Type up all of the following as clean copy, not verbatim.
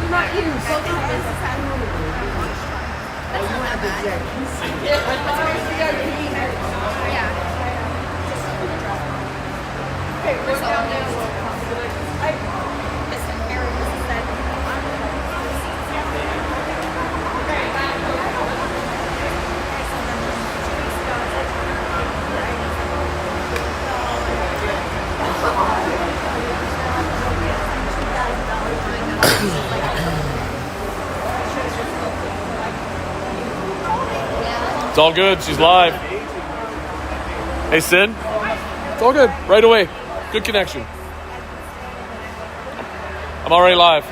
not you. So not It's all good. She's live. Hey, Sid. It's all good. Right away. Good connection. I'm already live.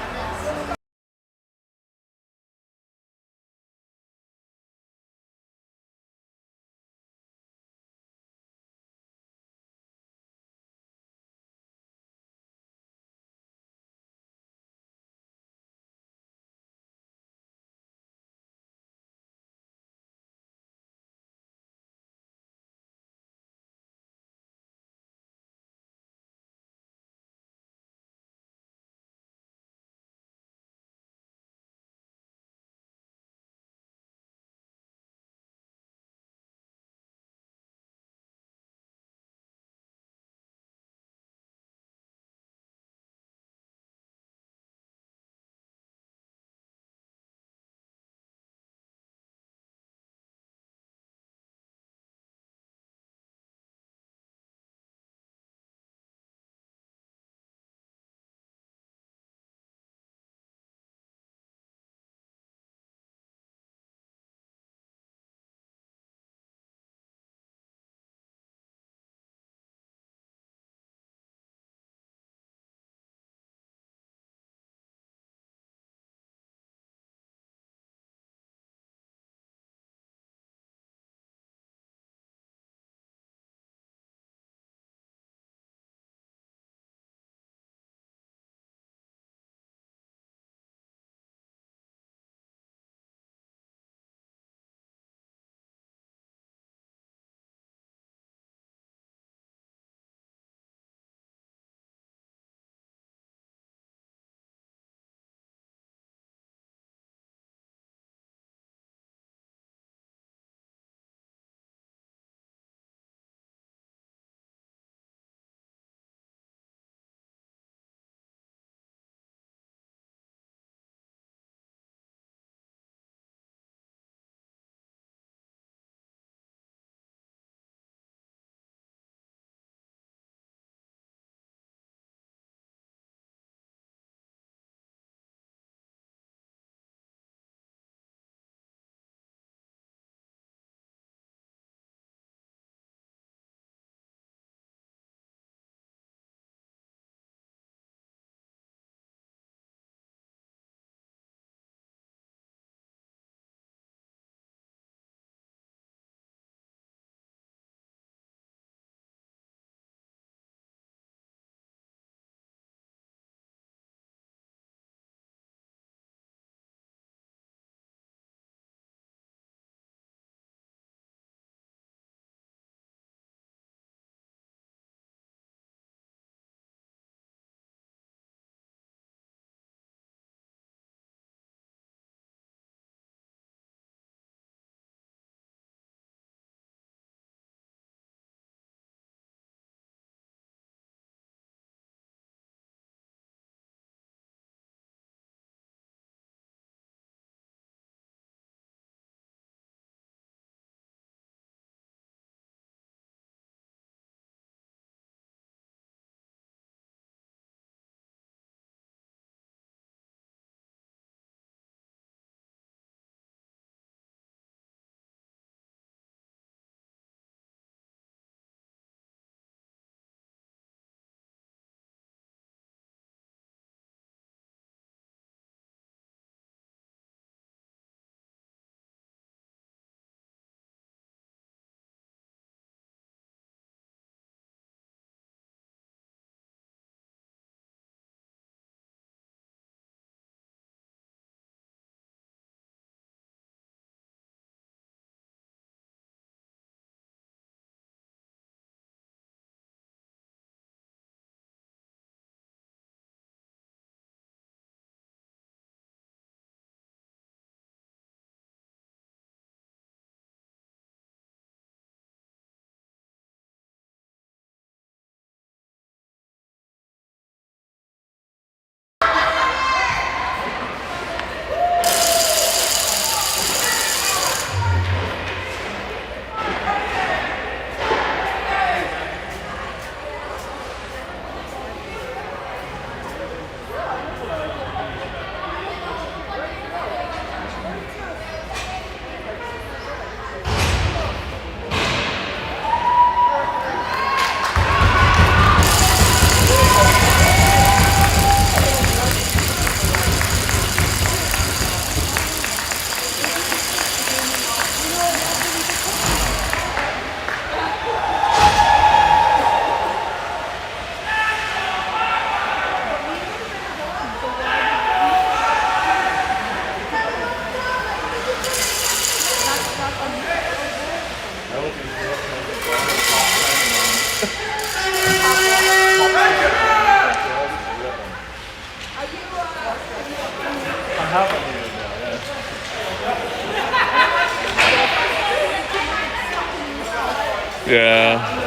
Yeah.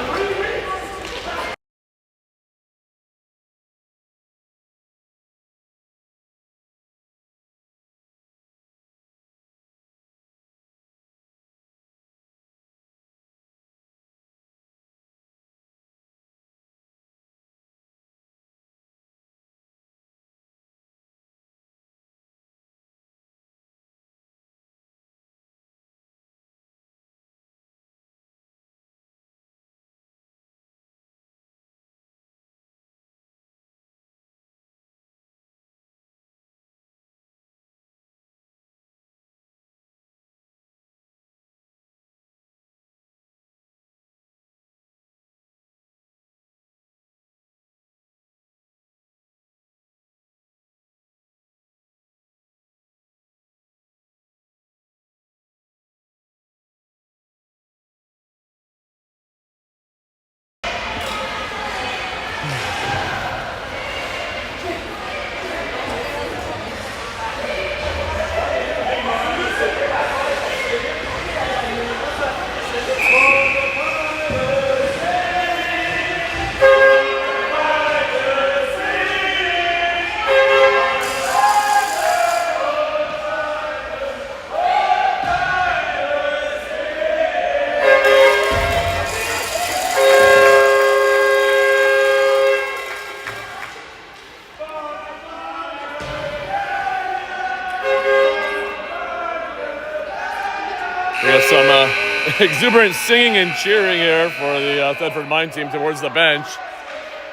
We have some exuberant singing and cheering here for the Thetford Mine team towards the bench.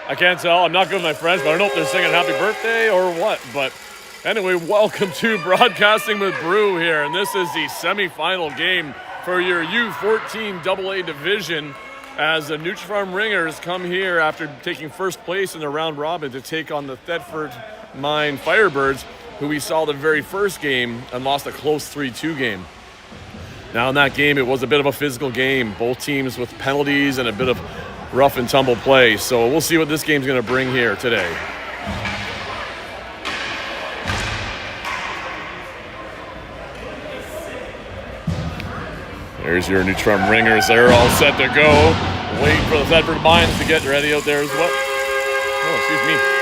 I can't tell. I'm not good with my friends, but I don't know if they're singing happy birthday or what. But anyway, welcome to Broadcasting with Brew here. And this is the semifinal game for your U14AA division as the Nutrafarms Ringers come here after taking first place in the round robin to take on the Thetford Mine Firebirds, who we saw the very first game and lost a close 3-2 game. Now in that game, it was a bit of a physical game. Both teams with penalties and a bit of rough and tumble play. So we'll see what this game's going to bring here today. There's your Nutrafarms Ringers. They're all set to go. Waiting for the Thetford Mines to get ready out there as well. Oh, excuse me.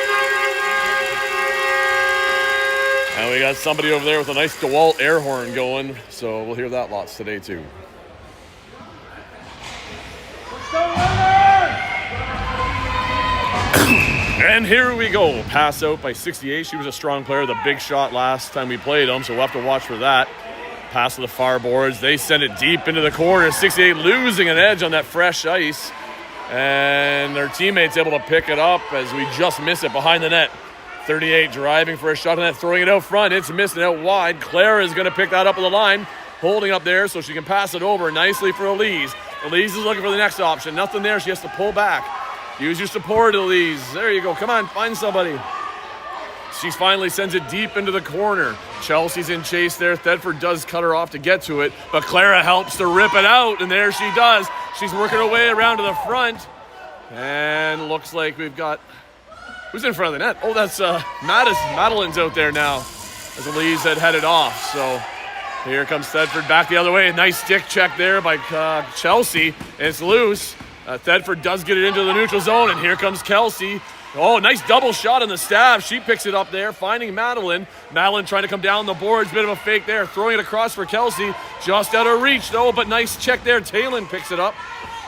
And we got somebody over there with a nice DeWalt air horn going, so we'll hear that lots today too. And here we go. Pass out by 68. She was a strong player, the big shot last time we played them, so we'll have to watch for that. Pass to the Firebirds. They send it deep into the corner. 68 losing an edge on that fresh ice. And their teammates able to pick it up as we just miss it behind the net. 38 driving for a shot on that, throwing it out front. It's missing out wide. Clara is going to pick that up on the line, holding up there so she can pass it over nicely for Elise. Elise is looking for the next option. Nothing there. She has to pull back. Use your support, Elise. There you go. Come on, find somebody. She finally sends it deep into the corner. Chelsea's in chase there. Thetford does cut her off to get to it, but Clara helps to rip it out, and there she does. She's working her way around to the front, and looks like we've got... Who's in front of the net? Oh, that's Madeline's out there now as Elise had headed off. So here comes Thetford back the other way. A nice stick check there by Chelsea. It's loose. Thetford does get it into the neutral zone, and here comes Kelsey. Oh, nice double shot on the stab. She picks it up there, finding Madeline. Madeline trying to come down the boards. Bit of a fake there. Throwing it across for Kelsey. Just out of reach, though, but nice check there. Talon picks it up,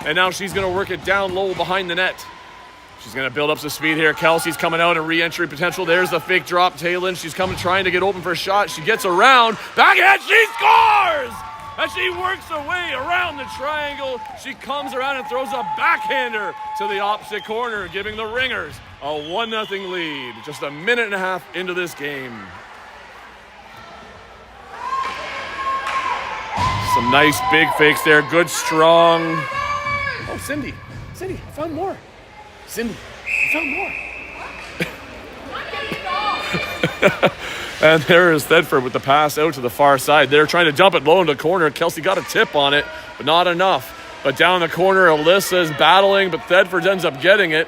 and now she's going to work it down low behind the net. She's going to build up some speed here. Kelsey's coming out in re-entry potential. There's the fake drop. Talon, she's coming, trying to get open for a shot. She gets around. Backhand, she scores! As she works her way around the triangle, she comes around and throws a backhander to the opposite corner, giving the Ringers a 1-0 lead. Just a minute and a half into this game. Some nice big fakes there. Good, strong. Oh, Cindy, I found more. Cindy, I found more. And there is Thetford with the pass out to the far side. They're trying to dump it low into the corner. Kelsey got a tip on it, but not enough. But down the corner, Alyssa is battling, but Thetford ends up getting it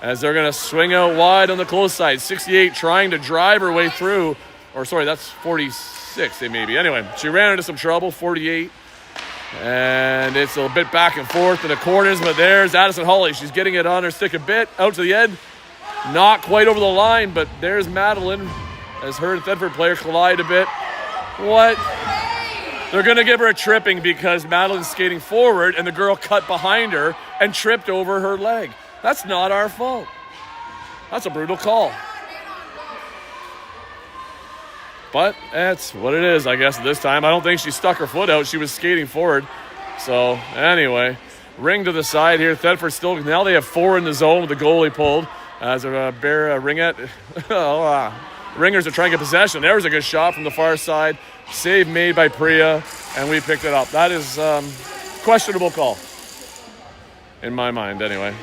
as they're going to swing out wide on the close side. 68 trying to drive her way through. Or sorry, that's 46 maybe. Anyway, she ran into some trouble. 48 And it's a bit back and forth in the corners, but there's Addison Hawley. She's getting it on her stick a bit, out to the end. Not quite over the line, but there's Madeline as her and Thetford player collide a bit. What? They're going to give her a tripping because Madeline's skating forward and the girl cut behind her and tripped over her leg. That's not our fault. That's a brutal call. But that's what it is, I guess, this time. I don't think she stuck her foot out. She was skating forward. So, anyway, ring to the side here. Thetford still, now they have 4 in the zone with the goalie pulled. As a Ringette. Ringers are trying to get possession. There was a good shot from the far side. Save made by Priya, and we picked it up. That is questionable call. In my mind, anyway.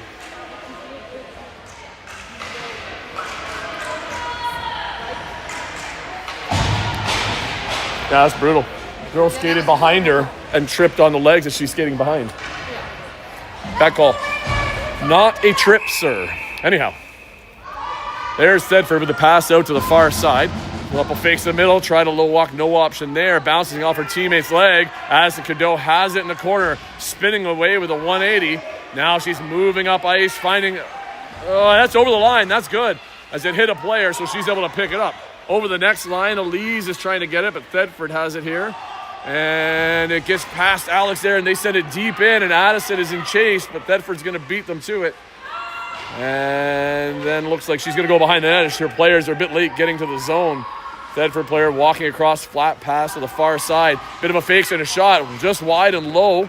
Yeah, that's brutal. Girl skated behind her and tripped on the legs as she's skating behind. Bad call. Not a trip, sir. Anyhow, there's Thetford with the pass out to the far side. Whipple fakes the middle, tried a low walk, no option there. Bouncing off her teammate's leg. Addison Cadeau has it in the corner, spinning away with a 180. Now she's moving up ice, finding... Oh, that's over the line. That's good. As it hit a player, so she's able to pick it up. Over the next line, Elise is trying to get it, but Thetford has it here. And it gets past Alex there, and they send it deep in, and Addison is in chase, but Thetford's going to beat them to it. And then looks like she's going to go behind the net as her players are a bit late getting to the zone. Thetford player walking across, flat pass to the far side. Bit of a fake and a shot, just wide and low.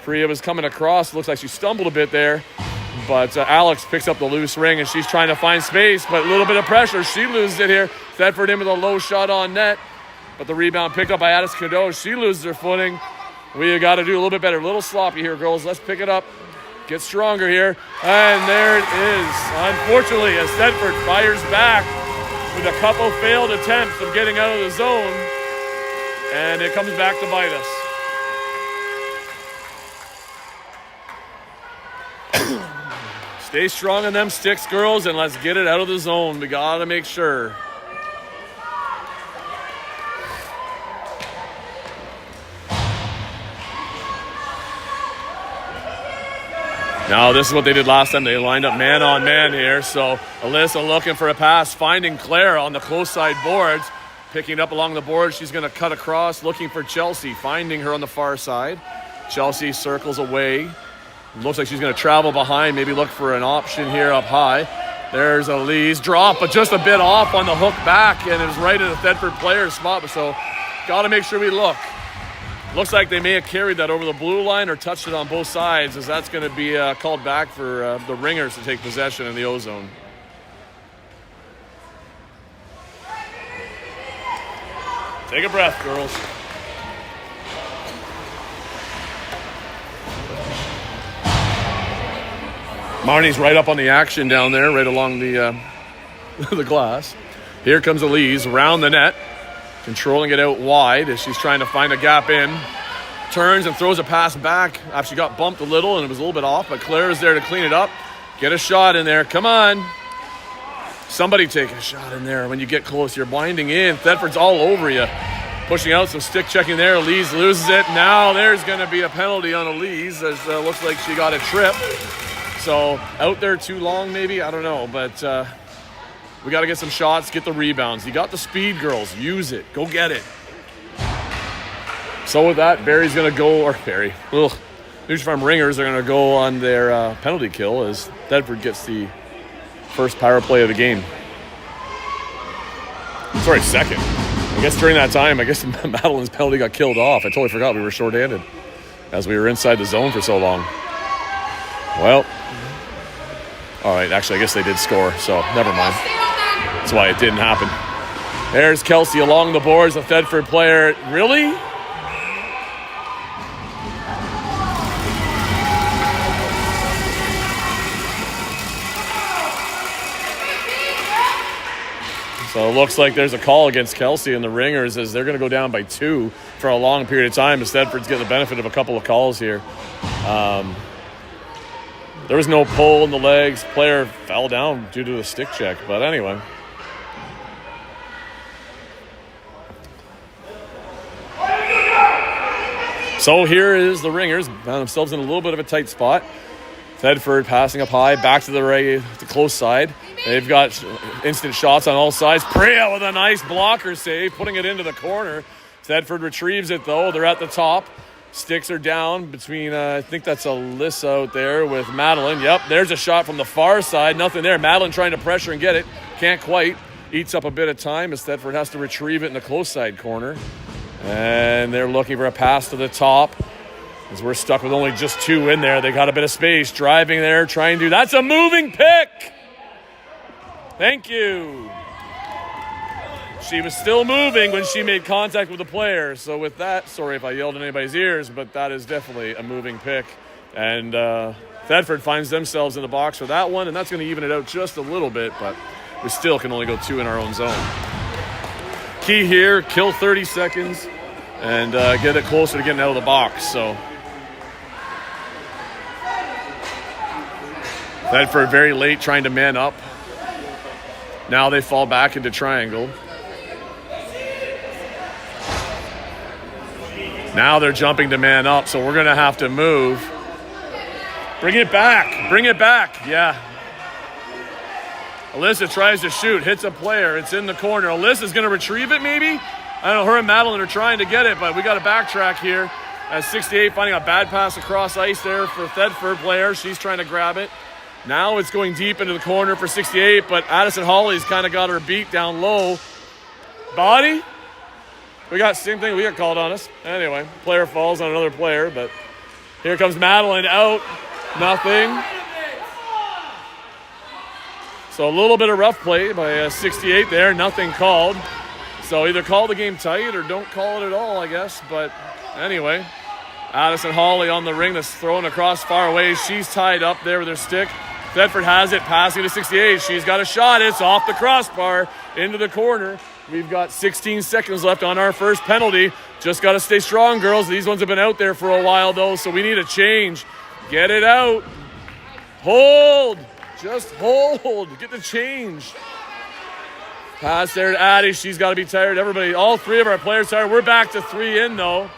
Priya was coming across. Looks like she stumbled a bit there. But Alex picks up the loose ring, and she's trying to find space, but a little bit of pressure. She loses it here. Thetford in with a low shot on net. But the rebound picked up by Addison Cadeau. She loses her footing. We got to do a little bit better. A little sloppy here, girls. Let's pick it up. Get stronger here. And there it is. Unfortunately, as Thetford fires back with a couple failed attempts of getting out of the zone. And it comes back to bite us. Stay strong in them sticks, girls, and let's get it out of the zone. We got to make sure. Now, this is what they did last time. They lined up man on man here. So, Alyssa looking for a pass, finding Claire on the close side boards. Picking up along the board. She's going to cut across, looking for Chelsea, finding her on the far side. Chelsea circles away. Looks like she's going to travel behind, maybe look for an option here up high. There's Elise. Drop, but just a bit off on the hook back, and it was right in the Thetford player's spot. So, got to make sure we look. Looks like they may have carried that over the blue line or touched it on both sides, as that's going to be called back for the Ringers to take possession in the O-zone. Take a breath, girls. Marnie's right up on the action down there, right along the the glass. Here comes Elise around the net. Controlling it out wide as she's trying to find a gap in. Turns and throws a pass back. Actually got bumped a little and it was a little bit off, but Claire is there to clean it up. Get a shot in there. Come on. Somebody take a shot in there when you get close. You're winding in. Thetford's all over you. Pushing out some stick checking there. Elise loses it. Now there's going to be a penalty on Elise as looks like she got a trip. So out there too long maybe. I don't know, but... we got to get some shots, get the rebounds. You got the speed, girls. Use it. Go get it. So with that, Barry's going to go, or Barry, Nutrafarm Ringers are going to go on their penalty kill as Thetford gets the first power play of the game. Sorry, second. I guess during that time, Madeline's penalty got killed off. I totally forgot we were shorthanded as we were inside the zone for so long. Well, all right, actually, I guess they did score, so never mind. That's why it didn't happen. There's Kelsey along the boards, a Thetford player. Really? So it looks like there's a call against Kelsey and the Ringers as they're going to go down by 2 for a long period of time as Thetford's getting the benefit of a couple of calls here. There was no pull in the legs. Player fell down due to a stick check. But anyway. So here is the Ringers. Found themselves in a little bit of a tight spot. Thetford passing up high, back to the close side. They've got instant shots on all sides. Priya with a nice blocker save, putting it into the corner. Thetford retrieves it, though. They're at the top. Sticks are down between, I think that's Alyssa out there with Madeline. Yep, there's a shot from the far side. Nothing there. Madeline trying to pressure and get it. Can't quite. Eats up a bit of time as Thetford has to retrieve it in the close side corner. And they're looking for a pass to the top. As we're stuck with only just 2 in there. They got a bit of space. Driving there, trying to... That's a moving pick! Thank you. She was still moving when she made contact with the player. So with that, sorry if I yelled in anybody's ears, but that is definitely a moving pick. And Thetford finds themselves in the box for that one, and that's going to even it out just a little bit, but we still can only go 2 in our own zone. Key here, kill 30 seconds and get it closer to getting out of the box. So Thetford very late trying to man up. Now they fall back into triangle. Now they're jumping to man up, so we're going to have to move. Bring it back. Bring it back. Yeah. Alyssa tries to shoot, hits a player. It's in the corner. Alyssa's going to retrieve it, maybe? I don't know. Her and Madeline are trying to get it, but we got to backtrack here. As 68 finding a bad pass across ice there for Thetford player. She's trying to grab it. Now it's going deep into the corner for 68, but Addison Hawley's kind of got her beat down low. Body? We got same thing. We got called on us. Anyway, player falls on another player, but here comes Madeline out. Nothing. So a little bit of rough play by 68 there. Nothing called. So either call the game tight or don't call it at all, I guess. But anyway, Addison Hawley on the ring that's thrown across far away. She's tied up there with her stick. Thetford has it, passing to 68. She's got a shot. It's off the crossbar into the corner. We've got 16 seconds left on our first penalty. Just got to stay strong, girls. These ones have been out there for a while, though, so we need a change. Get it out. Hold. Just hold. Get the change. Pass there to Addie. She's got to be tired. Everybody, all 3 of our players tired. We're back to 3 in, though.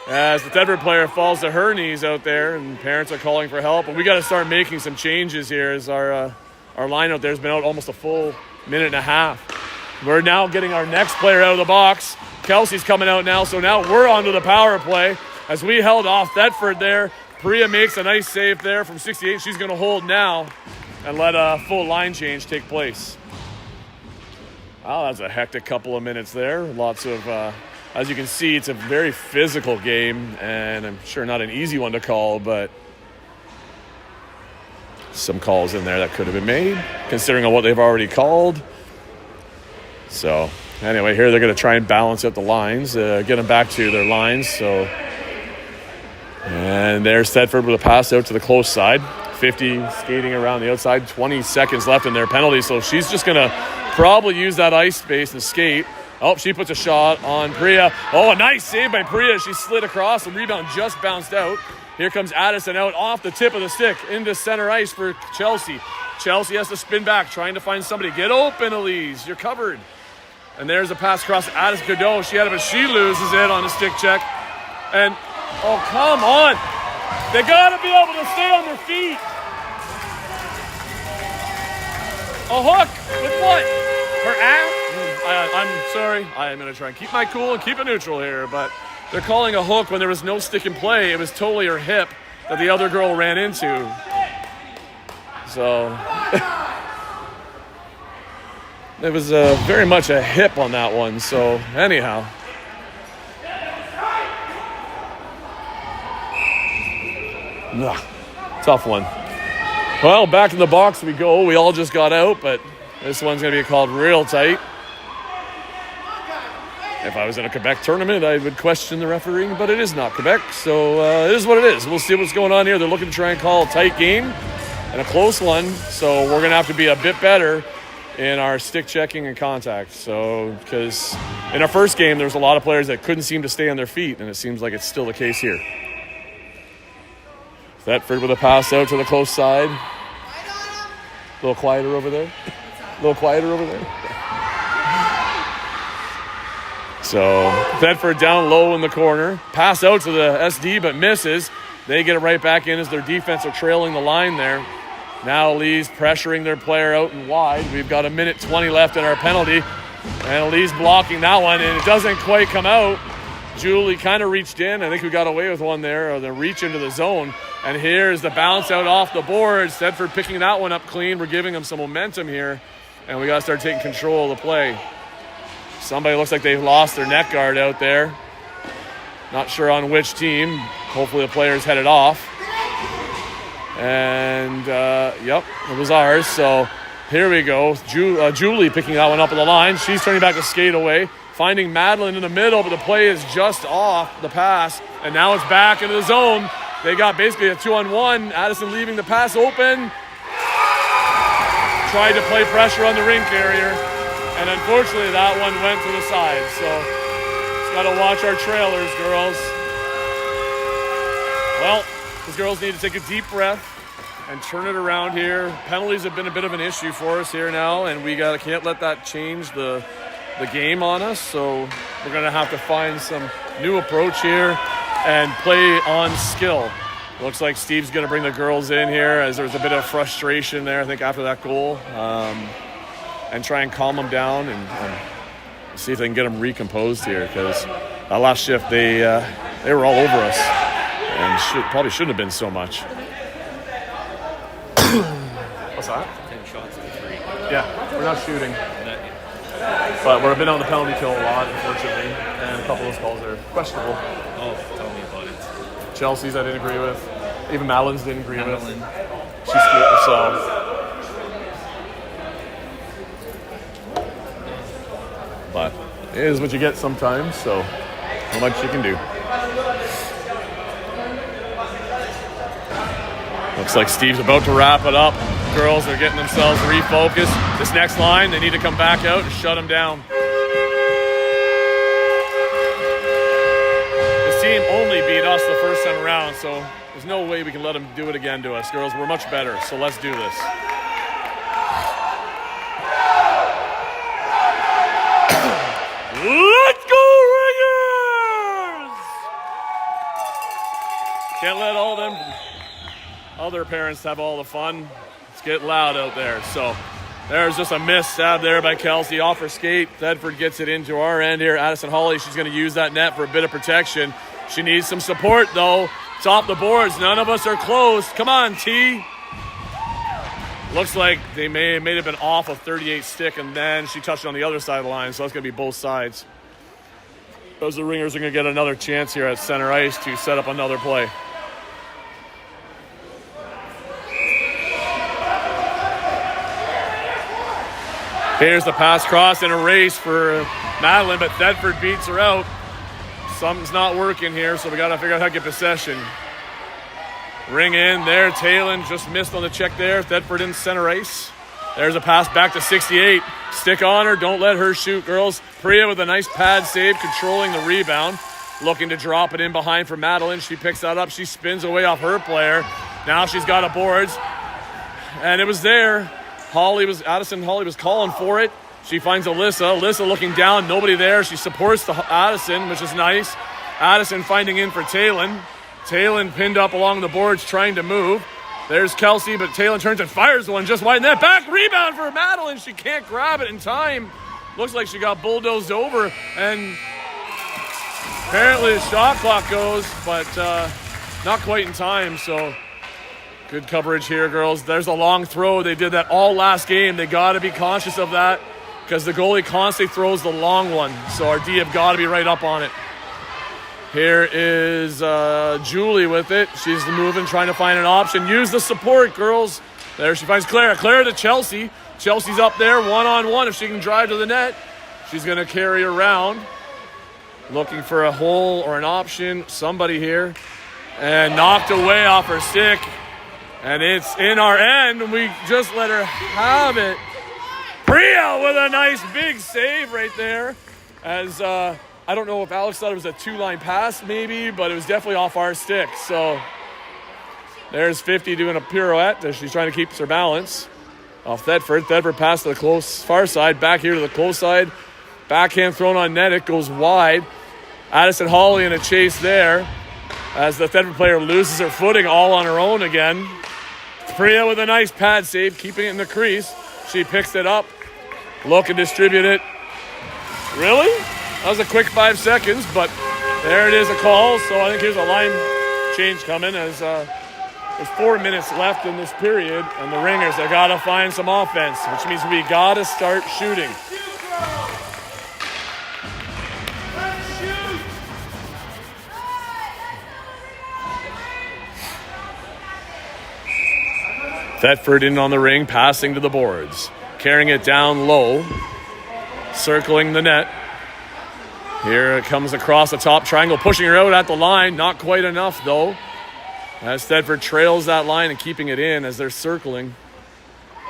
As the Thetford player falls to her knees out there, and parents are calling for help. And we got to start making some changes here as our line out there has been out almost a full minute and a half. We're now getting our next player out of the box. Kelsey's coming out now, so now we're onto the power play. As we held off Thetford there, Priya makes a nice save there from 68. She's going to hold now and let a full line change take place. Wow, that's a hectic couple of minutes there. Lots of, as you can see, it's a very physical game, and I'm sure not an easy one to call, but some calls in there that could have been made, considering what they've already called. So anyway, here they're going to try and balance out the lines, get them back to their lines. So, and there's Thetford with a pass out to the close side. 50 skating around the outside, 20 seconds left in their penalty. So she's just going to probably use that ice space and skate. Oh, she puts a shot on Priya. Oh, a nice save by Priya. She slid across. The rebound just bounced out. Here comes Addison out off the tip of the stick into center ice for Chelsea. Chelsea has to spin back, trying to find somebody. Get open, Elise. You're covered. And there's a pass across to Addison Godot. She had it, but she loses it on a stick check. And, oh, come on. They got to be able to stay on their feet. A hook with what? Her ass? I'm sorry. I am going to try and keep my cool and keep it neutral here, but they're calling a hook when there was no stick in play. It was totally her hip that the other girl ran into. So it was very much a hip on that one. So anyhow. Tough one. Well, back in the box we go. We all just got out, but this one's going to be called real tight. If I was in a Quebec tournament, I would question the refereeing, but it is not Quebec, so it is what it is. We'll see what's going on here. They're looking to try and call a tight game and a close one, so we're going to have to be a bit better in our stick checking and contact. So, because in our first game, there was a lot of players that couldn't seem to stay on their feet, and it seems like it's still the case here. Thetford with a pass out to the close side. A little quieter over there. So Thetford down low in the corner. Pass out to the SD, but misses. They get it right back in as their defense are trailing the line there. Now Lee's pressuring their player out and wide. We've got 1:20 left in our penalty. And Lee's blocking that one, and it doesn't quite come out. Julie kind of reached in. I think we got away with one there, or the reach into the zone. And here's the bounce out off the boards. Thetford picking that one up clean. We're giving them some momentum here, and we got to start taking control of the play. Somebody looks like they've lost their net guard out there. Not sure on which team. Hopefully the player's headed off. And, yep, it was ours. So here we go. Julie picking that one up on the line. She's turning back to skate away. Finding Madeline in the middle, but the play is just off the pass. And now it's back into the zone. They got basically a 2-on-1. Addison leaving the pass open. Tried to play pressure on the ring carrier. And unfortunately, that one went to the side. So just got to watch our trailers, girls. Well, these girls need to take a deep breath and turn it around here. Penalties have been a bit of an issue for us here now, and we can't let that change the game on us. So we're going to have to find some new approach here and play on skill. Looks like Steve's going to bring the girls in here as there was a bit of frustration there, I think, after that goal, and try and calm them down and see if they can get them recomposed here, because that last shift they were all over us and probably shouldn't have been so much. What's that? 10 shots to 3. Yeah, we're not shooting. But we've been on the penalty kill a lot, unfortunately, and a couple of those calls are questionable. Oh, tell me about it. Chelsea's I didn't agree with. Even Madeline's didn't agree with. She's but it is what you get sometimes, so not much you can do. Looks like Steve's about to wrap it up. Girls are getting themselves refocused. This next line, they need to come back out and shut them down. This team only beat us the first time around, so there's no way we can let them do it again to us. Girls, we're much better, so let's do this. Let's go, Ringers! Can't let all them other parents have all the fun. It's getting loud out there. So there's just a miss stab there by Kelsey off her skate. Thetford gets it into our end here. Addison Hawley, she's going to use that net for a bit of protection. She needs some support, though. It's off the boards. None of us are close. Come on, T. Looks like they may have been off a 38 stick, and then she touched it on the other side of the line, so that's going to be both sides. Those the Ringers are going to get another chance here at center ice to set up another play. Here's the pass cross and a race for Madeline, but Thetford beats her out. Something's not working here, so we got to figure out how to get possession. Ring in there. Talon just missed on the check there. Thetford in center ice. There's a pass back to 68. Stick on her. Don't let her shoot, girls. Priya with a nice pad save, controlling the rebound. Looking to drop it in behind for Madeline. She picks that up. She spins away off her player. Now she's got a boards. And it was there. Addison Hawley was calling for it. She finds Alyssa. Alyssa looking down. Nobody there. She supports the Addison, which is nice. Addison finding in for Talon. Talon pinned up along the boards trying to move. There's Kelsey, but Talon turns and fires one just wide. And that back rebound for Madeline. She can't grab it in time. Looks like she got bulldozed over. And apparently the shot clock goes, but not quite in time. So good coverage here, girls. There's a long throw. They did that all last game. They got to be conscious of that because the goalie constantly throws the long one. So our D have got to be right up on it. Here is Julie with it. She's moving, trying to find an option. Use the support, girls. There she finds Clara. Clara to Chelsea. Chelsea's up there, one-on-one. If she can drive to the net, she's going to carry around. Looking for a hole or an option. Somebody here. And knocked away off her stick. And it's in our end, and we just let her have it. Priya with a nice big save right there. As I don't know if Alex thought it was a two-line pass maybe, but it was definitely off our stick. So there's 50 doing a pirouette as she's trying to keep her balance. Off Thetford. Thetford passed to the close far side, back here to the close side. Backhand thrown on net. It goes wide. Addison Hawley in a chase there as the Thetford player loses her footing all on her own again. Priya with a nice pad save, keeping it in the crease. She picks it up. Look and distribute it. Really? That was a quick 5 seconds, but there it is, a call. So I think here's a line change coming as there's 4 minutes left in this period, and the Ringers, they got to find some offense, which means we got to start shooting. Thetford in on the ring, passing to the boards. Carrying it down low. Circling the net. Here it comes across the top triangle, pushing her out at the line. Not quite enough, though, as Thetford trails that line and keeping it in as they're circling.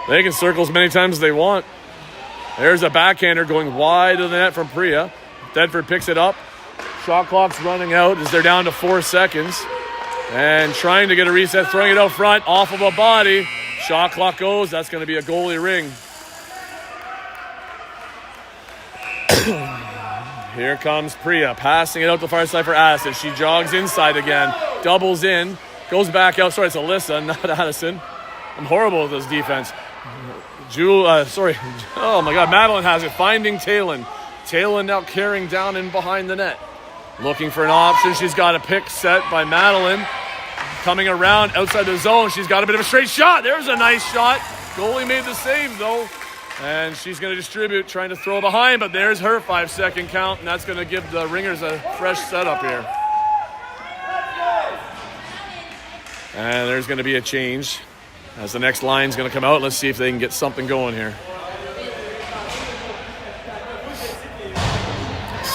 They can circle as many times as they want. There's a backhander going wide of the net from Priya. Thetford picks it up. Shot clock's running out as they're down to 4 seconds. And trying to get a reset, throwing it out front, off of a body. Shot clock goes. That's going to be a goalie ring. Here comes Priya, passing it out the far side for Addison. She jogs inside again, doubles in, goes back out. Sorry, it's Alyssa, not Addison. I'm horrible with this defense. Oh my God, Madeline has it, finding Talon. Talon now carrying down in behind the net. Looking for an option. She's got a pick set by Madeline. Coming around outside the zone. She's got a bit of a straight shot. There's a nice shot. Goalie made the save, though. And she's going to distribute, trying to throw behind. But there's her 5-second count. And that's going to give the Ringers a fresh setup here. And there's going to be a change as the next line's going to come out. Let's see if they can get something going here.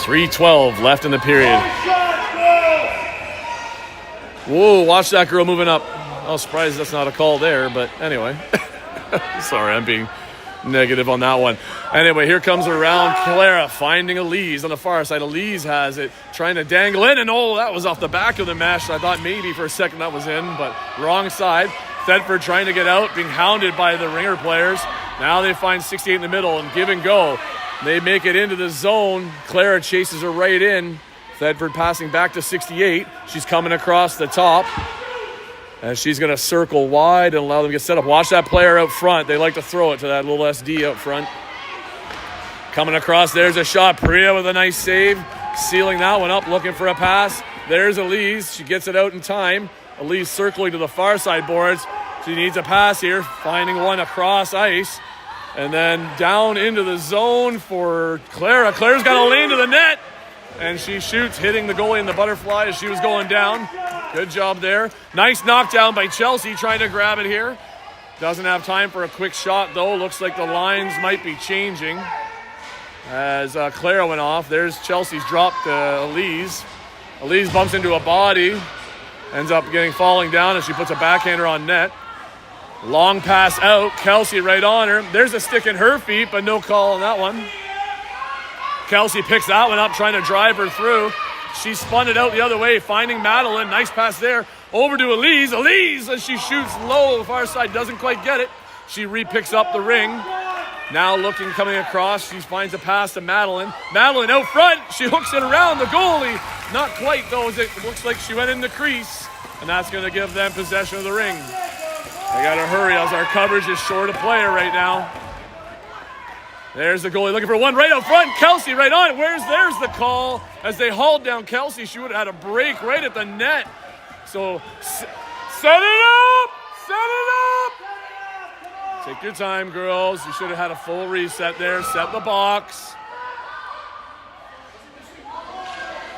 3:12 left in the period. Whoa, watch that girl moving up. I was surprised that's not a call there, but anyway. Sorry, I'm being negative on that one. Anyway, here comes around Clara, finding Elise on the far side. Elise has it, trying to dangle in, and that was off the back of the mesh. I thought maybe for a second that was in, but wrong side. Thetford trying to get out, being hounded by the Ringer players. Now they find 68 in the middle and give and go. They make it into the zone. Clara chases her right in. Thetford passing back to 68. She's coming across the top. And she's going to circle wide and allow them to get set up. Watch that player out front. They like to throw it to that little SD out front. Coming across, there's a shot. Priya with a nice save. Sealing that one up, looking for a pass. There's Elise. She gets it out in time. Elise circling to the far side boards. She needs a pass here. Finding one across ice. And then down into the zone for Clara. Clara's got a lane to the net. And she shoots, hitting the goalie in the butterfly as she was going down. Good job there. Nice knockdown by Chelsea, trying to grab it here. Doesn't have time for a quick shot, though. Looks like the lines might be changing as Clara went off. There's Chelsea's drop to Elise. Elise bumps into a body. Ends up falling down as she puts a backhander on net. Long pass out. Kelsey right on her. There's a stick in her feet, but no call on that one. Kelsey picks that one up, trying to drive her through. She spun it out the other way, finding Madeline. Nice pass there. Over to Elise. Elise, as she shoots low, the far side doesn't quite get it. She re-picks up the ring. Now looking, coming across. She finds a pass to Madeline. Madeline out front. She hooks it around the goalie. Not quite, though, as it looks like she went in the crease. And that's going to give them possession of the ring. They got to hurry as our coverage is short a player right now. There's the goalie looking for one right out front. Kelsey right on it. There's the call. As they hauled down Kelsey, she would have had a break right at the net. So set it up! Set it up! Take your time, girls. You should have had a full reset there. Set the box.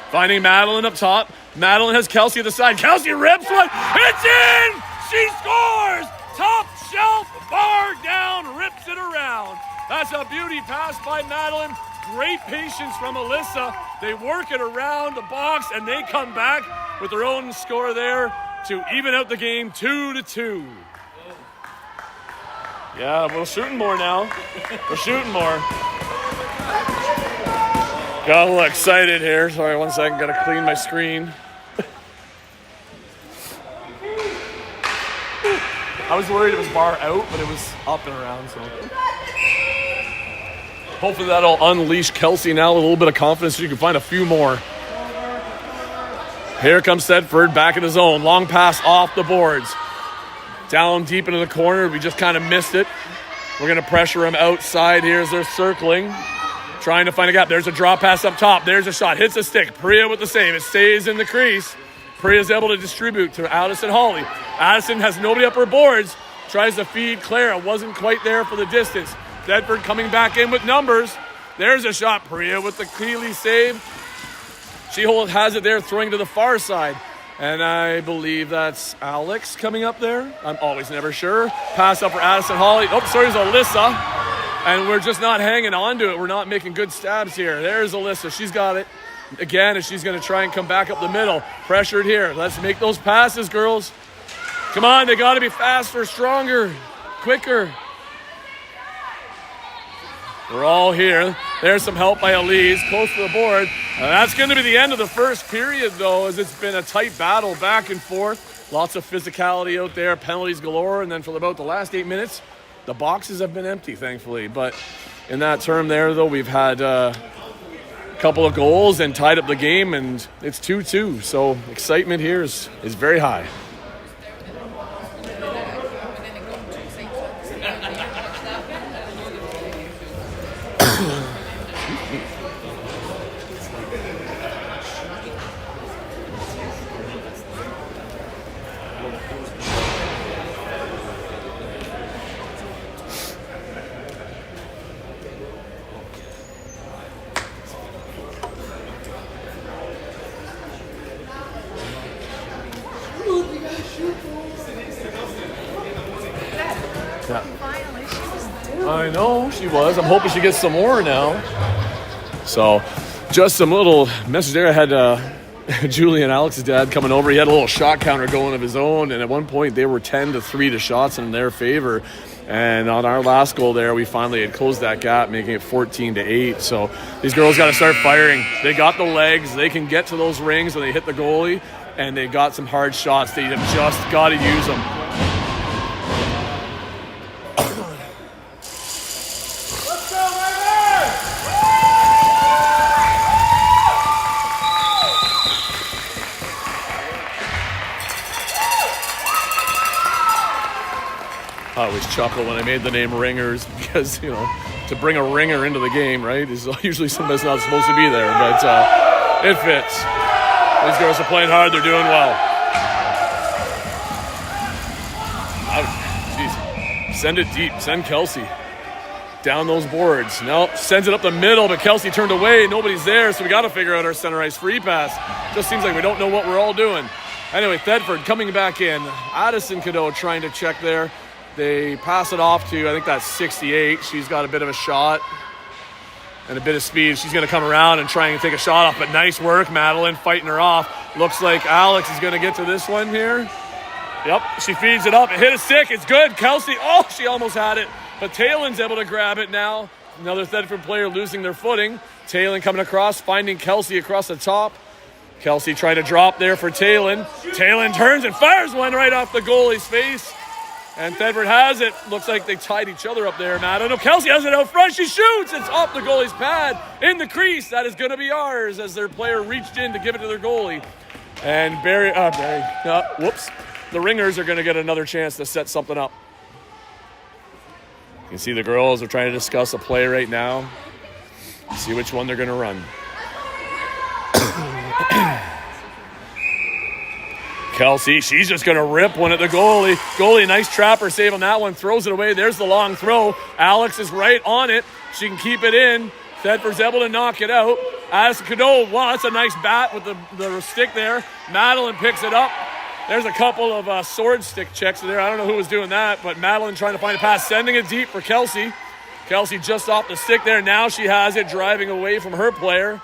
Finding Madeline up top. Madeline has Kelsey at the side. Kelsey rips one. It's in! She scores! Top shelf, bar down, rips it around. That's a beauty pass by Madeline. Great patience from Alyssa. They work it around the box, and they come back with their own score there to even out the game 2-2. Yeah, we're shooting more now. We're shooting more. Got a little excited here. Sorry, 1 second. Got to clean my screen. I was worried it was bar out, but it was up and around, so. Hopefully that'll unleash Kelsey now with a little bit of confidence so you can find a few more. Here comes Thetford back in his zone. Long pass off the boards. Down deep into the corner. We just kind of missed it. We're going to pressure him outside here as they're circling. Trying to find a gap. There's a draw pass up top. There's a shot. Hits a stick. Priya with the save. It stays in the crease. Priya's able to distribute to Addison Hawley. Addison has nobody up her boards. Tries to feed Clara. Wasn't quite there for the distance. Thetford coming back in with numbers. There's a shot. Priya with the Keeley save. She has it there, throwing to the far side. And I believe that's Alex coming up there. I'm always never sure. Pass up for Addison Hawley. Oh, sorry, it's Alyssa. And we're just not hanging on to it. We're not making good stabs here. There's Alyssa. She's got it. Again, and she's going to try and come back up the middle. Pressured here. Let's make those passes, girls. Come on, they got to be faster, stronger, quicker. We're all here. There's some help by Elise, close to the board. That's going to be the end of the first period, though, as it's been a tight battle back and forth. Lots of physicality out there, penalties galore, and then for about the last 8 minutes, the boxes have been empty, thankfully. But in that term there, though, we've had a couple of goals and tied up the game, and it's 2-2. So excitement here is very high. I know she was. I'm hoping she gets some more now. So, just some little message there. I had Julie and Alex's dad coming over. He had a little shot counter going of his own, and at one point they were 10-3 to shots in their favor. And on our last goal there, we finally had closed that gap, making it 14-8. So these girls got to start firing. They got the legs. They can get to those rings when they hit the goalie, and they got some hard shots. They have just got to use them. I always chuckle when I made the name Ringers because, you know, to bring a ringer into the game, right, is usually somebody that's not supposed to be there. But it fits. These girls are playing hard. They're doing well. Jeez. Send it deep. Send Kelsey down those boards. Nope. Sends it up the middle, but Kelsey turned away. Nobody's there, so we got to figure out our center ice free pass. Just seems like we don't know what we're all doing. Anyway, Thetford coming back in. Addison Cadeau trying to check there. They pass it off to, I think that's 68. She's got a bit of a shot and a bit of speed. She's going to come around and try and take a shot off, but nice work, Madeline, fighting her off. Looks like Alex is going to get to this one here. Yep, she feeds it up. It hit a stick. It's good. Kelsey, oh, she almost had it. But Taylon's able to grab it now. Another Thetford player losing their footing. Taylon coming across, finding Kelsey across the top. Kelsey trying to drop there for Taylon. Taylon turns and fires one right off the goalie's face. And Thetford has it. Looks like they tied each other up there, Matt. No, Kelsey has it out front. She shoots. It's off the goalie's pad in the crease. That is going to be ours as their player reached in to give it to their goalie. And whoops. The Ringers are going to get another chance to set something up. You can see the girls are trying to discuss a play right now. See which one they're going to run. Kelsey, she's just going to rip one at the goalie. Goalie, nice trapper save on that one. Throws it away. There's the long throw. Alex is right on it. She can keep it in. Thetford's able to knock it out. Addison Cadeau, wow, that's a nice bat with the stick there. Madeline picks it up. There's a couple of sword stick checks there. I don't know who was doing that, but Madeline trying to find a pass, sending it deep for Kelsey. Kelsey just off the stick there. Now she has it, driving away from her player.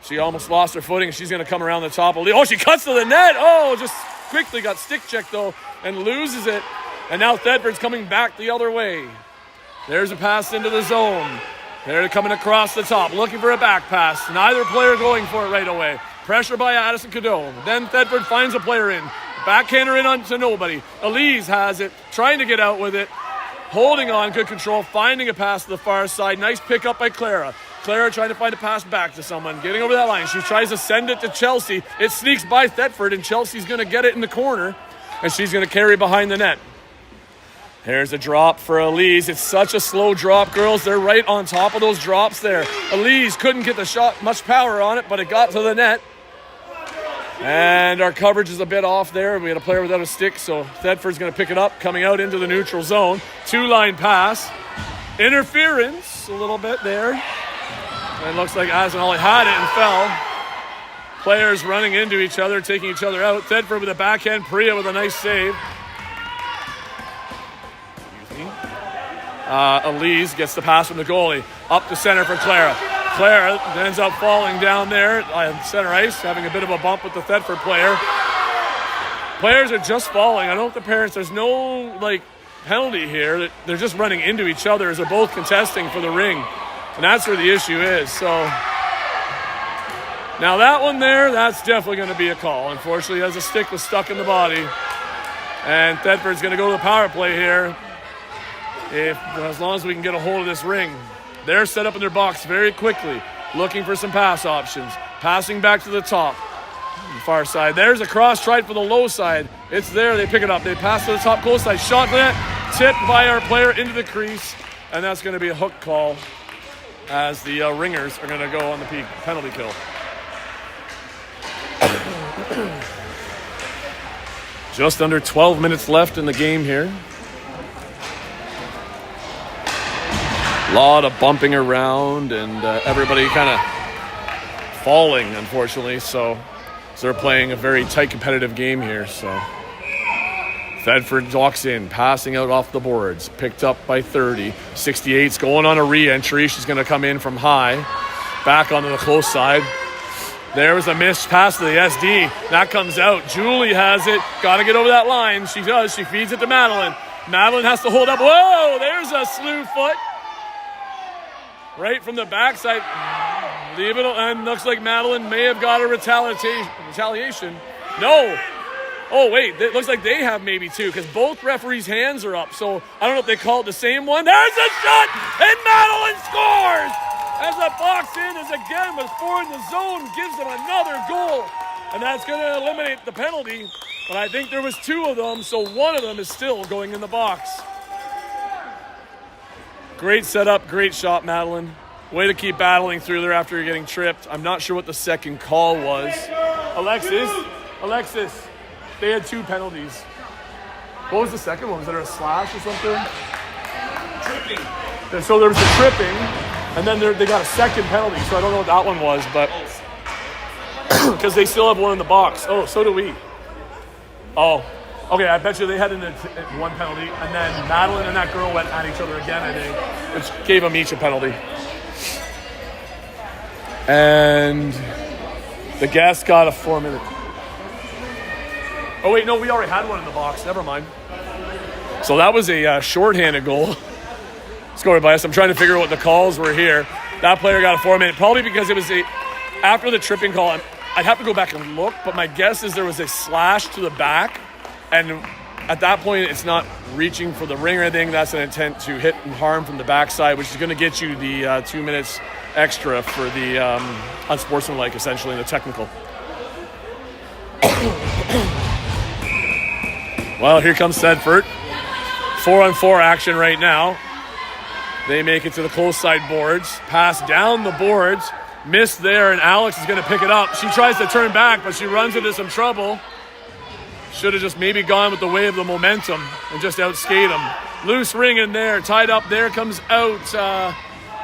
She almost lost her footing. She's going to come around the top. Oh, she cuts to the net. Oh, just quickly got stick checked, though, and loses it. And now Thetford's coming back the other way. There's a pass into the zone. They're coming across the top, looking for a back pass. Neither player going for it right away. Pressure by Addison Cadeau. Then Thetford finds a player in. Backhander in onto nobody. Elise has it, trying to get out with it. holding on, good control, finding a pass to the far side. Nice pickup by Clara. Clara trying to find a pass back to someone, getting over that line. She tries to send it to Chelsea. It sneaks by Thetford, and Chelsea's going to get it in the corner, and she's going to carry behind the net. Here's a drop for Elise. It's such a slow drop, girls. They're right on top of those drops there. Elise couldn't get the shot, much power on it, but it got to the net. And our coverage is a bit off there. We had a player without a stick, so Thetford's going to pick it up, coming out into the neutral zone. Two-line pass. Interference a little bit there. And it looks like Asenali had it and fell. Players running into each other, taking each other out. Thetford with a backhand. Priya with a nice save. Elise gets the pass from the goalie. Up to center for Clara. Clara ends up falling down there on center ice, having a bit of a bump with the Thetford player. Players are just falling. I don't know if the parents, there's no penalty here. They're just running into each other as they're both contesting for the ring. And that's where the issue is. So now that one there, that's definitely going to be a call. Unfortunately, as a stick was stuck in the body. And Thetford's going to go to the power play here. As long as we can get a hold of this ring. They're set up in their box very quickly, looking for some pass options. Passing back to the top, the far side. There's a cross, tried for the low side. It's there, they pick it up. They pass to the top close side. Shot net, tipped by our player into the crease. And that's going to be a hook call as the ringers are going to go on the penalty kill. Just under 12 minutes left in the game here. A lot of bumping around and everybody kind of falling, unfortunately. So they're playing a very tight competitive game here. So Thetford walks in, passing out off the boards. Picked up by 30. 68's going on a re-entry. She's going to come in from high. Back onto the close side. There was a missed pass to the SD. That comes out. Julie has it. Got to get over that line. She does. She feeds it to Madeline. Madeline has to hold up. Whoa! There's a slew foot. Right from the backside. Leave it, and looks like Madeline may have got a retaliation. No. Oh, wait. It looks like they have maybe two because both referees' hands are up. So I don't know if they called the same one. There's a shot, and Madeline scores! As the box in is again with 4 in the zone, gives them another goal. And that's going to eliminate the penalty. But I think there was 2 of them, so one of them is still going in the box. Great setup, great shot, Madeline. Way to keep battling through there after you're getting tripped. I'm not sure what the second call was. Alexis, they had 2 penalties. What was the second one? Was there a slash or something? Tripping. So there was a tripping, and then they got a second penalty, so I don't know what that one was, but because they still have one in the box. Oh, so do we. Oh. Okay, I bet you they had one penalty, and then Madeline and that girl went at each other again, I think, which gave them each a penalty. And the guests got a 4-minute. Oh, wait, no, we already had one in the box. Never mind. So that was a shorthanded goal scored by us. I'm trying to figure out what the calls were here. That player got a 4-minute, probably because it was after the tripping call. I'd have to go back and look, but my guess is there was a slash to the back. And at that point, it's not reaching for the ring or anything. That's an intent to hit and harm from the backside, which is going to get you the 2 minutes extra for the unsportsmanlike, essentially, in the technical. Well, here comes Thetford. 4-on-4 action right now. They make it to the close side boards. Pass down the boards. Missed there, and Alex is going to pick it up. She tries to turn back, but she runs into some trouble. Should have just maybe gone with the way of the momentum and just outskate him. Loose ring in there, tied up there, comes out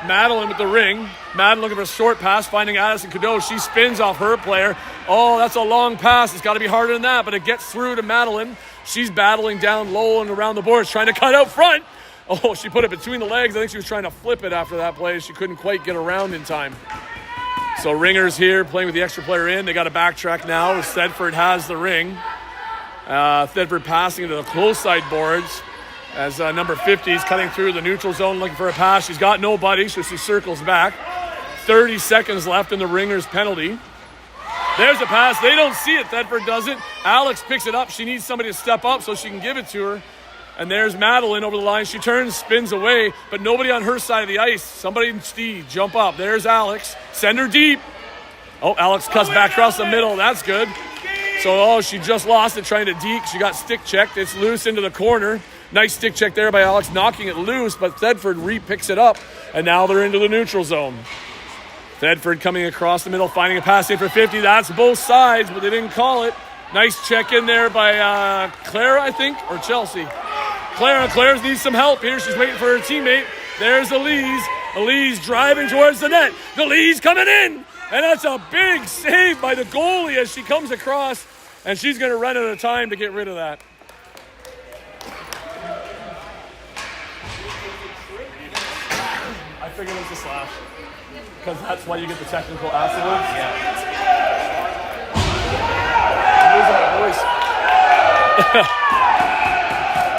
Madeline with the ring. Madeline looking for a short pass, finding Addison Cadeau. She spins off her player. Oh, that's a long pass. It's got to be harder than that, but it gets through to Madeline. She's battling down low and around the boards, trying to cut out front. Oh, she put it between the legs. I think she was trying to flip it after that play. She couldn't quite get around in time. So Ringers here playing with the extra player in. They got to backtrack now as Thetford has the ring. Thetford passing into the close side boards as number 50 is cutting through the neutral zone looking for a pass. She's got nobody, so she circles back. 30 seconds left in the Ringers penalty. There's a pass. They don't see it. Thetford doesn't. Alex picks it up. She needs somebody to step up so she can give it to her. And there's Madeline over the line. She turns, spins away, but nobody on her side of the ice. Somebody in Steve, jump up. There's Alex. Send her deep. Oh, Alex cuts back across the middle. That's good. So, she just lost it trying to deke. She got stick checked. It's loose into the corner. Nice stick check there by Alex, knocking it loose, but Thetford re-picks it up, and now they're into the neutral zone. Thetford coming across the middle, finding a pass in for 50. That's both sides, but they didn't call it. Nice check in there by Clara, I think, or Chelsea. Claire needs some help here. She's waiting for her teammate. There's Elise. Elise driving towards the net. Elise coming in. And that's a big save by the goalie as she comes across. And she's going to run out of time to get rid of that. I figured it was a slash. Because that's why you get the technical afterwards.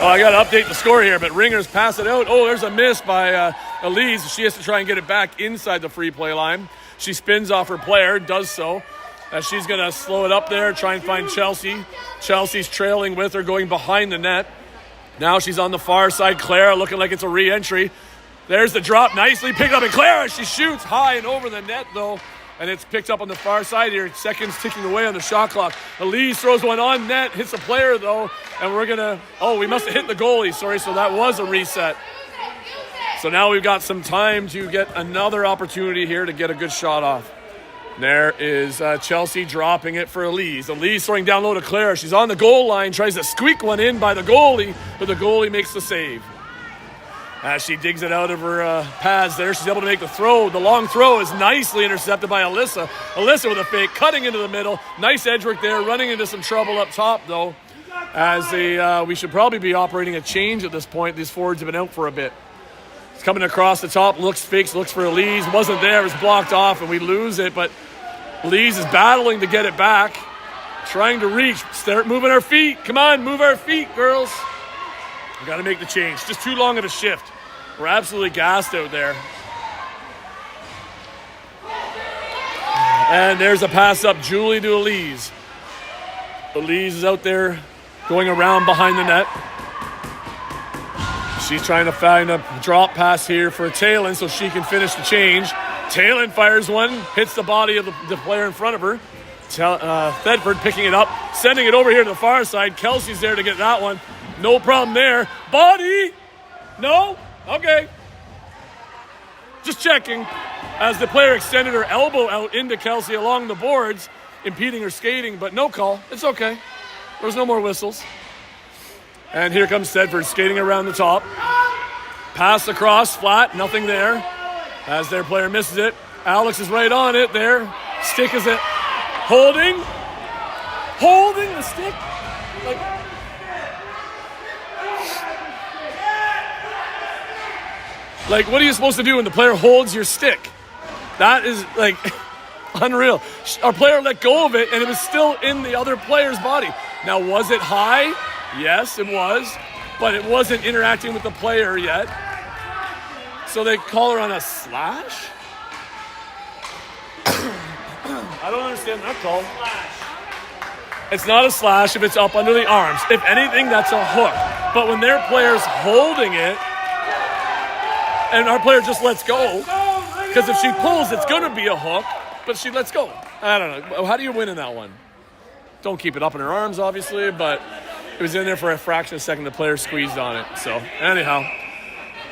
Oh, I got to update the score here, but Ringers pass it out. Oh, there's a miss by Elise. She has to try and get it back inside the free play line. She spins off her player, does so. She's going to slow it up there, try and find Chelsea. Chelsea's trailing with her, going behind the net. Now she's on the far side. Clara looking like it's a re-entry. There's the drop, nicely picked up. And Clara, she shoots high and over the net, though. And it's picked up on the far side here. Seconds ticking away on the shot clock. Elise throws one on net, hits a player, though. And we're going to... Oh, we must have hit the goalie. Sorry, so that was a reset. So now we've got some time to get another opportunity here to get a good shot off. There is Chelsea dropping it for Elise. Elise throwing down low to Clara. She's on the goal line, tries to squeak one in by the goalie, but the goalie makes the save. As she digs it out of her pads there, she's able to make the throw. The long throw is nicely intercepted by Alyssa. Alyssa with a fake, cutting into the middle. Nice edge work there, running into some trouble up top, though. As we should probably be operating a change at this point. These forwards have been out for a bit. It's coming across the top, fakes, looks for Elise. Wasn't there, it was blocked off, and we lose it. But Elise is battling to get it back. Trying to reach, start moving our feet. Come on, move our feet, girls. We got to make the change. Just too long of a shift. We're absolutely gassed out there. And there's a pass up, Julie to Elise. Elise is out there going around behind the net. She's trying to find a drop pass here for Talon so she can finish the change. Talon fires one, hits the body of the player in front of her. Thetford picking it up, sending it over here to the far side. Kelsey's there to get that one. No problem there. Body! No? Okay. Just checking. As the player extended her elbow out into Kelsey along the boards, impeding her skating, but no call. It's okay. There's no more whistles. And here comes Thetford skating around the top. Pass across, flat, nothing there. As their player misses it. Alex is right on it there. Stick is it. Holding the stick. Like, what are you supposed to do when the player holds your stick? That is, unreal. Our player let go of it, and it was still in the other player's body. Now, was it high? Yes, it was. But it wasn't interacting with the player yet. So they call her on a slash? I don't understand that call. It's not a slash if it's up under the arms. If anything, that's a hook. But when their player's holding it, and our player just lets go, because if she pulls, it's going to be a hook, but she lets go. I don't know. How do you win in that one? Don't keep it up in her arms, obviously, but it was in there for a fraction of a second. The player squeezed on it. So, anyhow,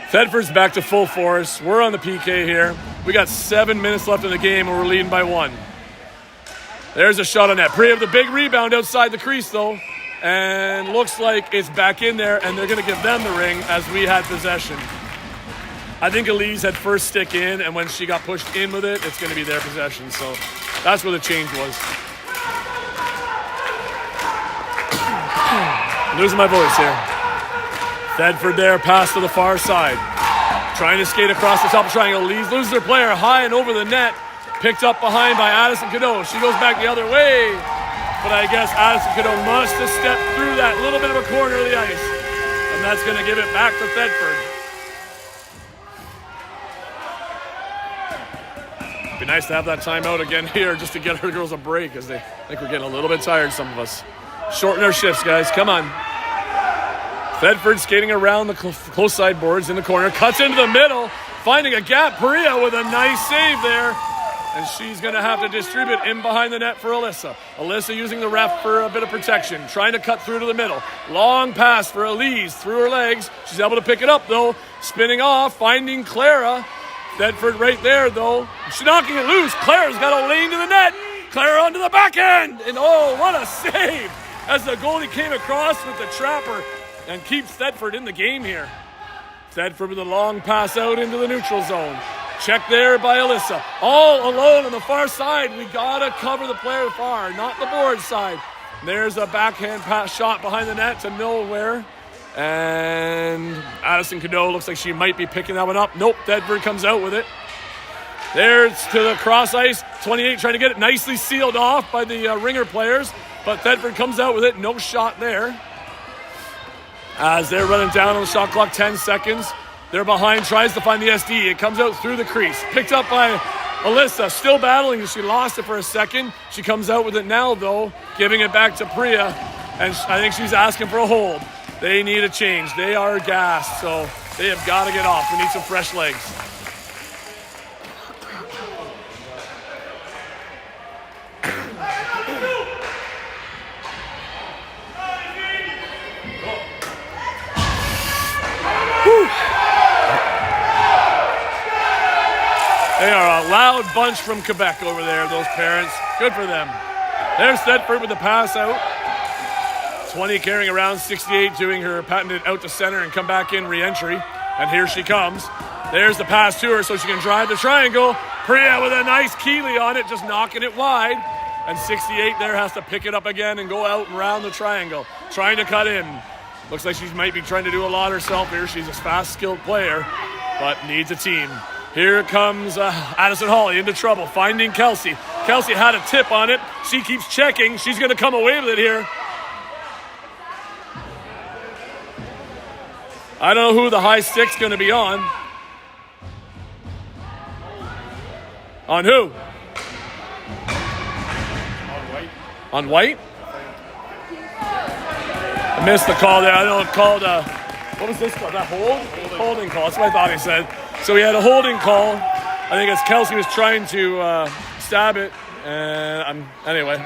Thetford's back to full force. We're on the PK here. We got 7 minutes left in the game, and we're leading by 1. There's a shot on net. Priya with the big rebound outside the crease, though, and looks like it's back in there, and they're going to give them the ring as we had possession. I think Elise had first stick in, and when she got pushed in with it, it's going to be their possession. So that's where the change was. Losing my voice here. Thetford there, pass to the far side. Trying to skate across the top of the triangle. Elise loses her player high and over the net. Picked up behind by Addison Cadeau. She goes back the other way. But I guess Addison Cadeau must have stepped through that little bit of a corner of the ice. And that's going to give it back to Thetford. Be nice to have that timeout again here just to get our girls a break, as I think we're getting a little bit tired, some of us. Shorten our shifts, guys. Come on. Thetford skating around the close side boards in the corner. Cuts into the middle. Finding a gap. Perea with a nice save there. And she's going to have to distribute in behind the net for Alyssa. Alyssa using the ref for a bit of protection. Trying to cut through to the middle. Long pass for Elise through her legs. She's able to pick it up, though. Spinning off. Finding Clara. Thetford right there, though. She's knocking it loose. Clara's got a lane to the net. Clara onto the backhand. And oh, what a save. As the goalie came across with the trapper and keeps Thetford in the game here. Thetford with a long pass out into the neutral zone. Check there by Alyssa. All alone on the far side. We got to cover the player far, not the board side. There's a backhand pass shot behind the net to nowhere. And Addison Cadeau looks like she might be picking that one up. Nope, Thetford comes out with it. There's to the cross ice. 28 trying to get it nicely sealed off by the Ringer players. But Thetford comes out with it. No shot there. As they're running down on the shot clock, 10 seconds. They're behind, tries to find the SD. It comes out through the crease. Picked up by Alyssa, still battling. She lost it for a second. She comes out with it now, though, giving it back to Priya. And I think she's asking for a hold. They need a change. They are gassed, so they have got to get off. We need some fresh legs. They are a loud bunch from Quebec over there, those parents. Good for them. There's Thetford with the pass out. 20 carrying around, 68 doing her patented out to center and come back in re-entry. And here she comes. There's the pass to her so she can drive the triangle. Priya with a nice Keeley on it, just knocking it wide. And 68 there has to pick it up again and go out and round the triangle. Trying to cut in. Looks like she might be trying to do a lot herself here. She's a fast, skilled player, but needs a team. Here comes Addison Hawley into trouble, finding Kelsey. Kelsey had a tip on it. She keeps checking. She's going to come away with it here. I don't know who the high stick's going to be on. On who? On White. On White? I missed the call there. I don't know, called, what was this called? That hold? Holding call. That's what I thought he said. So he had a holding call. I think as Kelsey was trying to stab it. And anyway.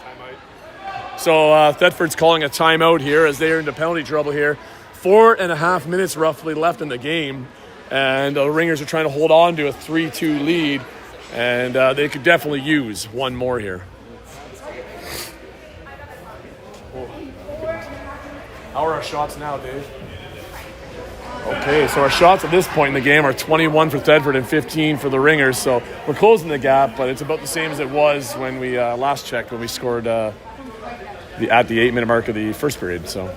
Timeout. So Thetford's calling a timeout here as they are into penalty trouble here. 4.5 minutes roughly left in the game. And the Ringers are trying to hold on to a 3-2 lead. And they could definitely use one more here. How are our shots now, Dave? Okay, so our shots at this point in the game are 21 for Thetford and 15 for the Ringers. So we're closing the gap, but it's about the same as it was when we last checked, when we scored at the 8-minute mark of the first period. So. You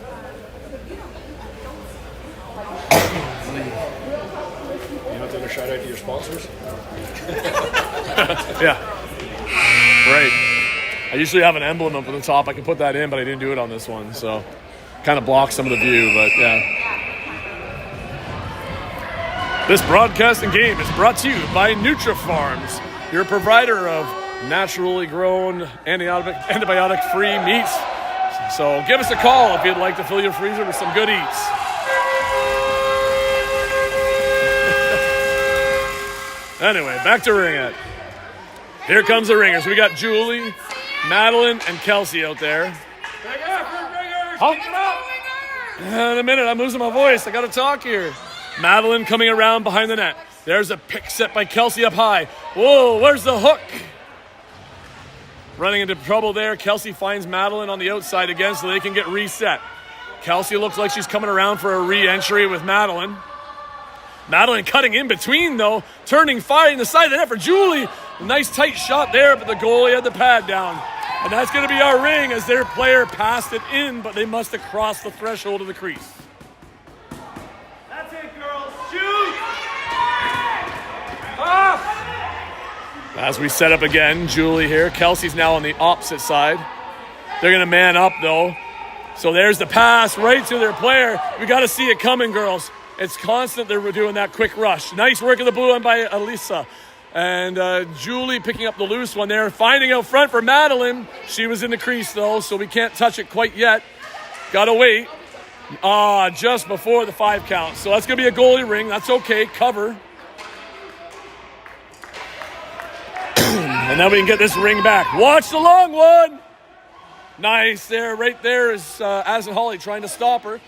want to have a shout out to your sponsors? Yeah. Right. I usually have an emblem up at the top. I can put that in, but I didn't do it on this one. So kind of blocks some of the view, but yeah. This broadcasting game is brought to you by Nutrafarms, your provider of naturally grown antibiotic-free meats. So give us a call if you'd like to fill your freezer with some good eats. Anyway, back to Ringette. Here comes the Ringers. We got Julie, Madeline, and Kelsey out there. Huh? In a minute, I'm losing my voice. I got to talk here. Madeline coming around behind the net. There's a pick set by Kelsey up high. Whoa, where's the hook? Running into trouble there. Kelsey finds Madeline on the outside again so they can get reset. Kelsey looks like she's coming around for a re-entry with Madeline. Madeline cutting in between, though. Turning, firing the side of the net for Julie. A nice tight shot there, but the goalie had the pad down. And that's going to be our ring as their player passed it in, but they must have crossed the threshold of the crease. That's it, girls. Shoot! As we set up again, Julie here. Kelsey's now on the opposite side. They're going to man up, though. So there's the pass right to their player. We got to see it coming, girls. It's constant. They're doing that quick rush. Nice work of the blue one by Elisa. And Julie picking up the loose one there. Finding out front for Madeline. She was in the crease, though, so we can't touch it quite yet. Got to wait. Just before the 5 count. So that's going to be a goalie ring. That's okay. Cover. And then we can get this ring back. Watch the long one. Nice there. Right there is Addison Hawley trying to stop her.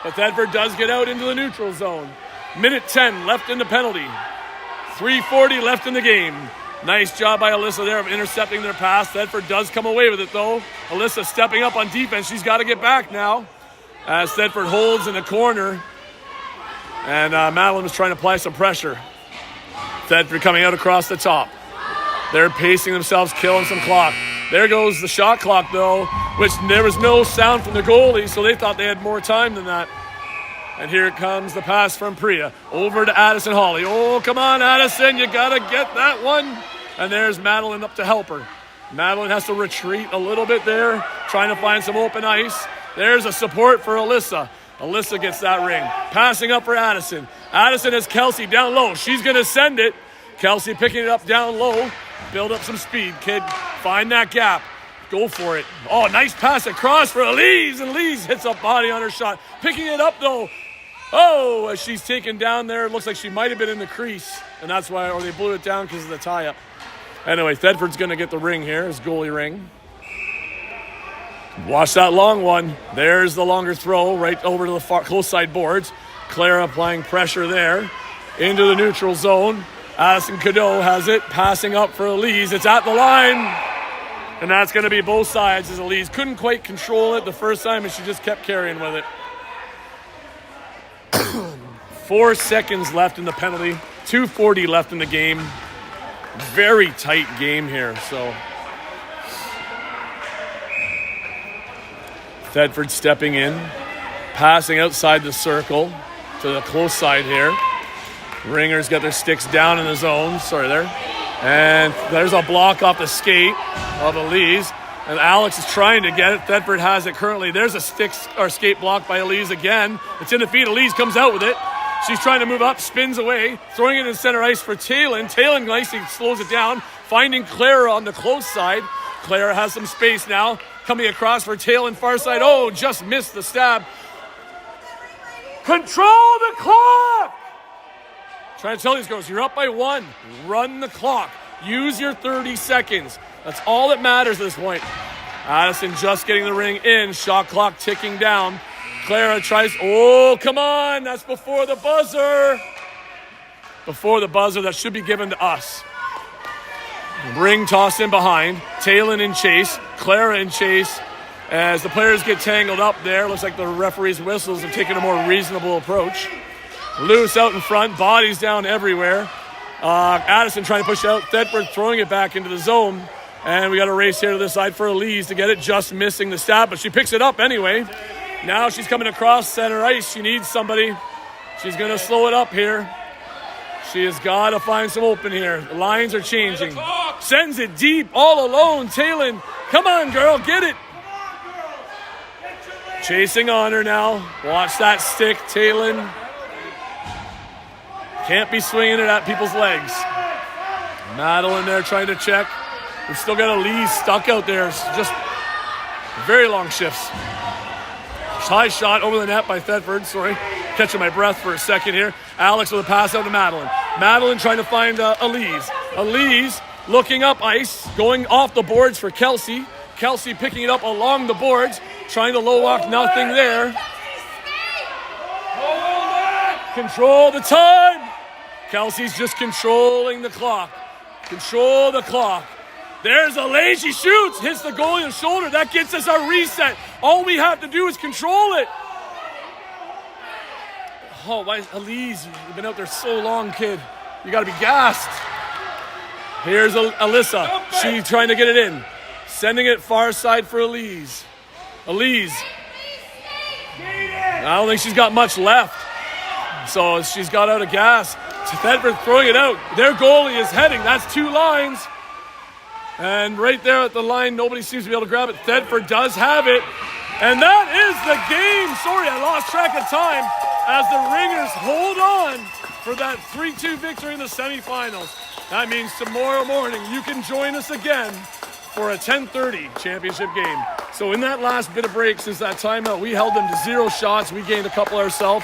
But Thetford does get out into the neutral zone. Minute 10 left in the penalty. 3:40 left in the game. Nice job by Alyssa there of intercepting their pass. Thetford does come away with it, though. Alyssa stepping up on defense. She's got to get back now. As Thetford holds in the corner. And Madeline was trying to apply some pressure. Thetford coming out across the top. They're pacing themselves, killing some clock. There goes the shot clock, though, which there was no sound from the goalie, so they thought they had more time than that. And here comes the pass from Priya over to Addison Hawley. Oh, come on, Addison, you got to get that one. And there's Madeline up to help her. Madeline has to retreat a little bit there, trying to find some open ice. There's a support for Alyssa. Alyssa gets that ring. Passing up for Addison. Addison has Kelsey down low. She's going to send it. Kelsey picking it up down low. Build up some speed, kid. Find that gap. Go for it. Oh, nice pass across for Elise. And Elise hits a body on her shot. Picking it up, though. Oh, as she's taken down there. It looks like she might have been in the crease. And that's why, or they blew it down because of the tie-up. Anyway, Thetford's going to get the ring here, his goalie ring. Watch that long one. There's the longer throw right over to the far close side boards. Clara applying pressure there into the neutral zone. Addison Cadeau has it, passing up for Elise. It's at the line. And that's going to be both sides as Elise couldn't quite control it the first time and she just kept carrying with it. 4 seconds left in the penalty. 2:40 left in the game. Very tight game here, so. Thetford stepping in, passing outside the circle to the close side here. Ringers got their sticks down in the zone. Sorry there. And there's a block off the skate of Elise. And Alex is trying to get it. Thetford has it currently. There's a skate block by Elise again. It's in the feet. Elise comes out with it. She's trying to move up, spins away, throwing it in center ice for Talon. Talon nicely slows it down, finding Clara on the close side. Clara has some space now. Coming across for Talon far side. Oh, just missed the stab. Control the clock! Trying to tell these girls, you're up by 1. Run the clock. Use your 30 seconds. That's all that matters at this point. Addison just getting the ring in. Shot clock ticking down. Clara tries, oh, come on. That's before the buzzer. Before the buzzer, that should be given to us. Ring tossed in behind. Talon in chase. Clara in chase. As the players get tangled up there, looks like the referee's whistles have taken a more reasonable approach. Loose out in front, bodies down everywhere. Addison trying to push out. Thetford throwing it back into the zone. And we got a race here to the side for Elise to get it, just missing the stab, but she picks it up anyway. Now she's coming across center ice. She needs somebody. She's going to slow it up here. She has got to find some open here. The lines are changing. Sends it deep, all alone. Talon, come on, girl, get it. Chasing on her now. Watch that stick, Talon. Can't be swinging it at people's legs. Madeline there trying to check. We've still got Elise stuck out there. It's just very long shifts. High shot over the net by Thetford. Sorry, catching my breath for a second here. Alex with a pass out to Madeline. Madeline trying to find Elise. Elise looking up ice, going off the boards for Kelsey. Kelsey picking it up along the boards, trying to low walk, nothing there. Control the time. Kelsey's just controlling the clock. Control the clock. There's a lazy shoots, hits the goalie in the shoulder. That gets us our reset. All we have to do is control it. Oh, why, Elise, you've been out there so long, kid. You got to be gassed. Here's Alyssa. She's trying to get it in. Sending it far side for Elise. Elise. I don't think she's got much left. So she's got out of gas. Thetford throwing it out. Their goalie is heading. That's 2 lines. And right there at the line, nobody seems to be able to grab it. Thetford does have it. And that is the game. Sorry, I lost track of time as the Ringers hold on for that 3-2 victory in the semifinals. That means tomorrow morning you can join us again for a 10:30 championship game. So in that last bit of break since that timeout, we held them to 0 shots. We gained a couple ourselves.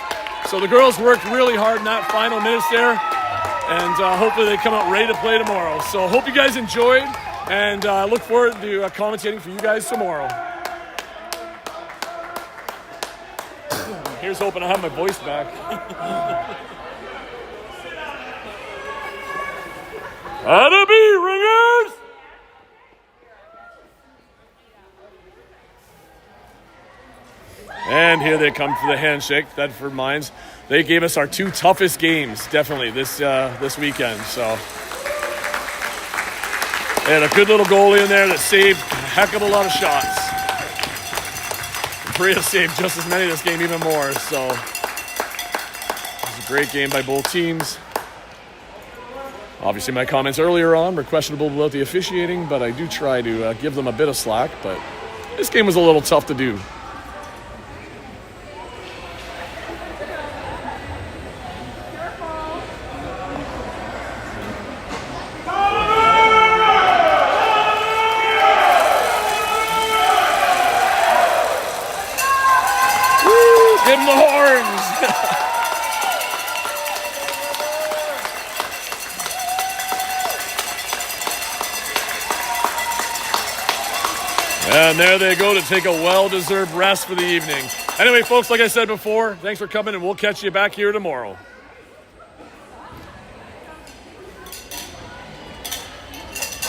So the girls worked really hard in that final minutes there, and hopefully they come out ready to play tomorrow. So hope you guys enjoyed, and look forward to commentating for you guys tomorrow. Here's hoping I have my voice back. Gotta be, Ringers! And here they come for the handshake. Thetford Mines. They gave us our 2 toughest games, definitely, this weekend. So they had a good little goalie in there that saved a heck of a lot of shots. Bria saved just as many this game, even more. So it was a great game by both teams. Obviously, my comments earlier on were questionable about the officiating, but I do try to give them a bit of slack. But this game was a little tough to do. Woo! Give them the horns! And there they go to take a well-deserved rest for the evening. Anyway, folks, like I said before, thanks for coming, and we'll catch you back here tomorrow.